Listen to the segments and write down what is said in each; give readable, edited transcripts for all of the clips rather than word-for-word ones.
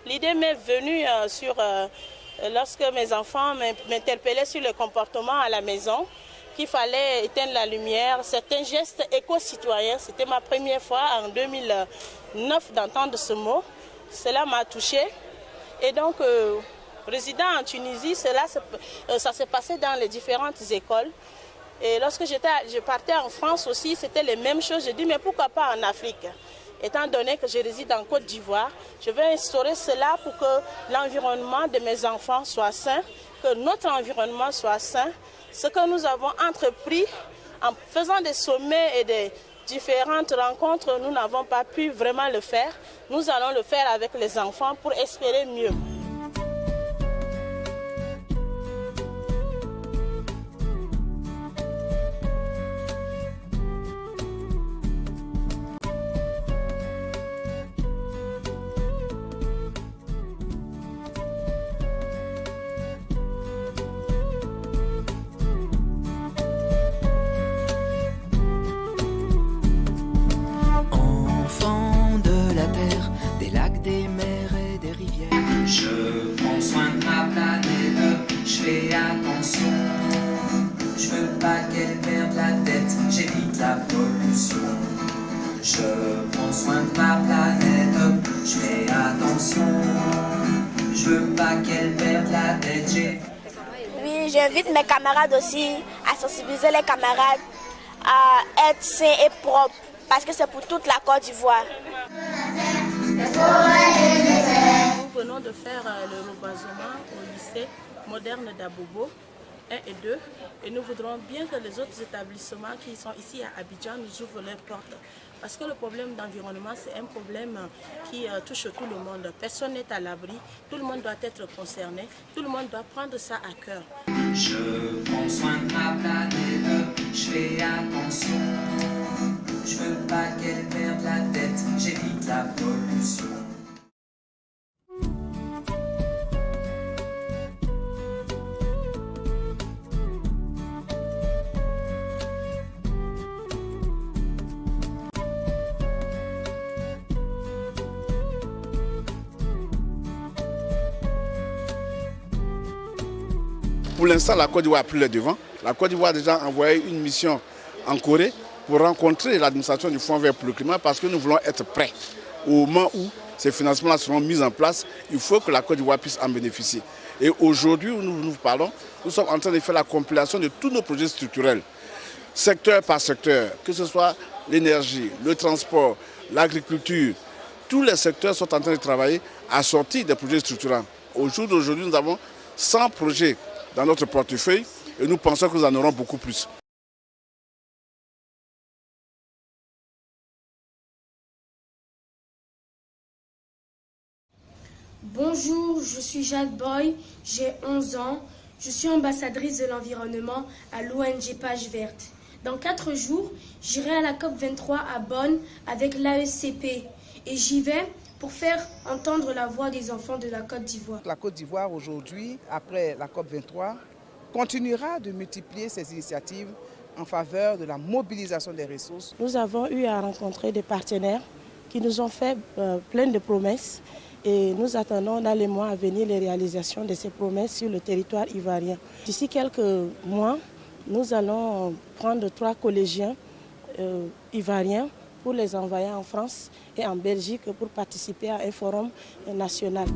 L'idée m'est venue lorsque mes enfants m'interpellaient sur le comportement à la maison, qu'il fallait éteindre la lumière. C'est un geste éco-citoyen. C'était ma première fois en 2009 d'entendre ce mot. Cela m'a touchée. Et donc, résidant en Tunisie, ça s'est passé dans les différentes écoles. Et lorsque je partais en France aussi, c'était les mêmes choses. Je dis, mais pourquoi pas en Afrique? Étant donné que je réside en Côte d'Ivoire, je vais instaurer cela pour que l'environnement de mes enfants soit sain, que notre environnement soit sain. Ce que nous avons entrepris en faisant des sommets et des différentes rencontres, nous n'avons pas pu vraiment le faire. Nous allons le faire avec les enfants pour espérer mieux. Je prends soin de ma planète, je fais attention. Je veux pas qu'elle perde la tête, j'évite la pollution. Je prends soin de ma planète, je fais attention. Je veux pas qu'elle perde la tête. Oui, j'invite mes camarades aussi à sensibiliser les camarades à être sains et propres parce que c'est pour toute la Côte d'Ivoire. Nous venons de faire le reboisement au lycée moderne d'Abobo 1 et 2 et nous voudrons bien que les autres établissements qui sont ici à Abidjan nous ouvrent leurs portes. Parce que le problème d'environnement, c'est un problème qui touche tout le monde. Personne n'est à l'abri, tout le monde doit être concerné, tout le monde doit prendre ça à cœur. Je prends soin de ma planète, je fais attention. Je veux pas qu'elle perde la tête, j'évite la pollution. Pour l'instant, la Côte d'Ivoire a pris le devant. La Côte d'Ivoire a déjà envoyé une mission en Corée pour rencontrer l'administration du Fonds vert pour le climat parce que nous voulons être prêts. Au moment où ces financements seront mis en place, il faut que la Côte d'Ivoire puisse en bénéficier. Et aujourd'hui, où nous parlons, nous sommes en train de faire la compilation de tous nos projets structurels, secteur par secteur, que ce soit l'énergie, le transport, l'agriculture. Tous les secteurs sont en train de travailler à sortir des projets structurants. Au jour d'aujourd'hui, nous avons 100 projets dans notre portefeuille et nous pensons que nous en aurons beaucoup plus. Bonjour, je suis Jade Boy, j'ai 11 ans, je suis ambassadrice de l'environnement à l'ONG Page Verte. Dans 4 jours, j'irai à la COP23 à Bonn avec l'AECP et j'y vais pour faire entendre la voix des enfants de la Côte d'Ivoire. La Côte d'Ivoire aujourd'hui, après la COP23, continuera de multiplier ses initiatives en faveur de la mobilisation des ressources. Nous avons eu à rencontrer des partenaires qui nous ont fait plein de promesses et nous attendons dans les mois à venir les réalisations de ces promesses sur le territoire ivoirien. D'ici quelques mois, nous allons prendre 3 collégiens ivoiriens pour les envoyer en France et en Belgique pour participer à un forum national.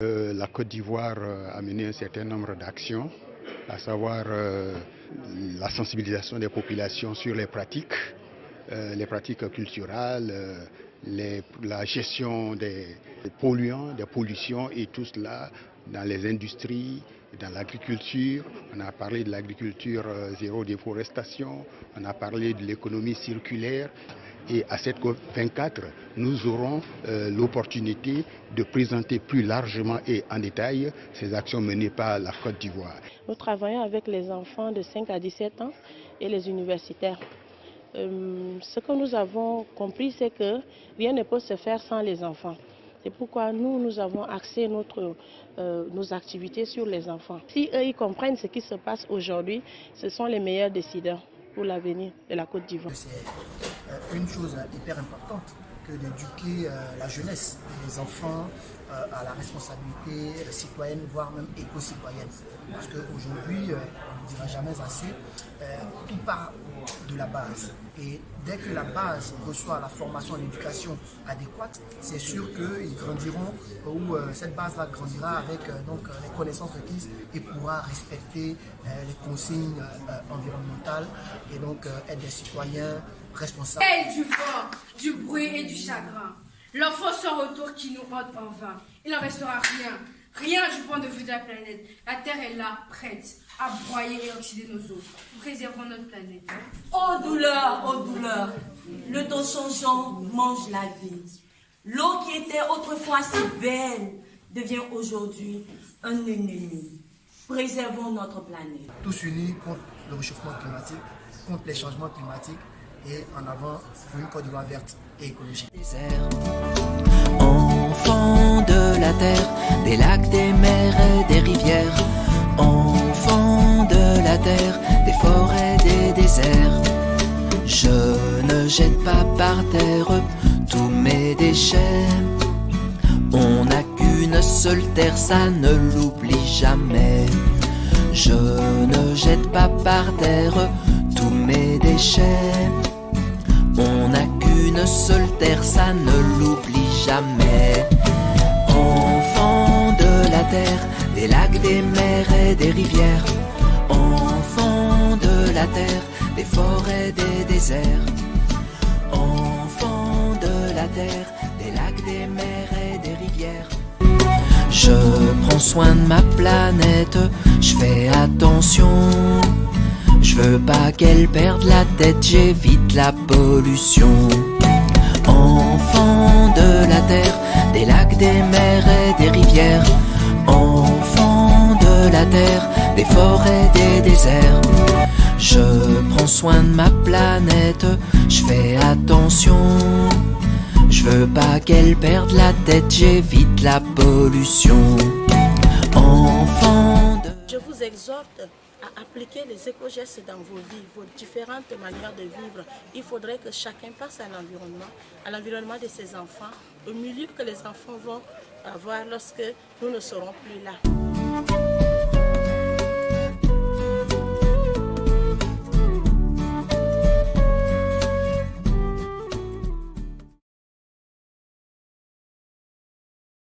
La Côte d'Ivoire a mené un certain nombre d'actions, à savoir la sensibilisation des populations sur les pratiques les pratiques culturelles, la gestion des polluants, des pollutions et tout cela dans les industries, dans l'agriculture. On a parlé de l'agriculture zéro déforestation, on a parlé de l'économie circulaire. Et à cette COP24, nous aurons l'opportunité de présenter plus largement et en détail ces actions menées par la Côte d'Ivoire. Nous travaillons avec les enfants de 5 à 17 ans et les universitaires. Ce que nous avons compris, c'est que rien ne peut se faire sans les enfants. C'est pourquoi nous avons axé nos activités sur les enfants. Si eux ils comprennent ce qui se passe aujourd'hui, ce sont les meilleurs décideurs pour l'avenir de la Côte d'Ivoire. C'est une chose hyper importante que d'éduquer la jeunesse, les enfants à la responsabilité citoyenne, voire même éco-citoyenne. Parce qu'aujourd'hui, on ne dira jamais assez, tout part de la base. Et dès que la base reçoit la formation et l'éducation adéquate, c'est sûr qu'ils grandiront, ou cette base-là grandira avec les connaissances requises et pourra respecter les consignes environnementales et donc être des citoyens responsables. Et du vent, du bruit et du chagrin. L'enfant sans retour qui nous hante en vain. Il n'en restera rien. Rien du point de vue de la planète. La Terre est là, prête à broyer et oxyder nos eaux. Préservons notre planète. Oh douleur, le temps changeant mange la vie. L'eau qui était autrefois si belle devient aujourd'hui un ennemi. Préservons notre planète. Tous unis contre le réchauffement climatique, contre les changements climatiques et en avant pour une Côte d'Ivoire verte et écologique. Enfants de la terre, des lacs, des mers et des rivières. Enfants de la terre, des forêts, des déserts. Je ne jette pas par terre tous mes déchets. On n'a qu'une seule terre, ça ne l'oublie jamais. Je ne jette pas par terre tous mes déchets. On n'a qu'une seule terre, ça ne l'oublie jamais. Enfants de la terre, des lacs, des mers et des rivières. Enfants de la terre, des forêts, des déserts. Enfants de la terre, des lacs, des mers et des rivières. Je prends soin de ma planète, je fais attention. Je veux pas qu'elle perde la tête, j'évite la pollution. Enfants de la terre, des lacs, des mers et des rivières. Enfants de la terre, des forêts, des déserts. Je prends soin de ma planète, je fais attention. Je veux pas qu'elle perde la tête, j'évite la pollution. Enfants de... Je vous exhorte à appliquer les éco-gestes dans vos vies, vos différentes manières de vivre. Il faudrait que chacun passe à l'environnement de ses enfants, au milieu que les enfants vont avoir lorsque nous ne serons plus là.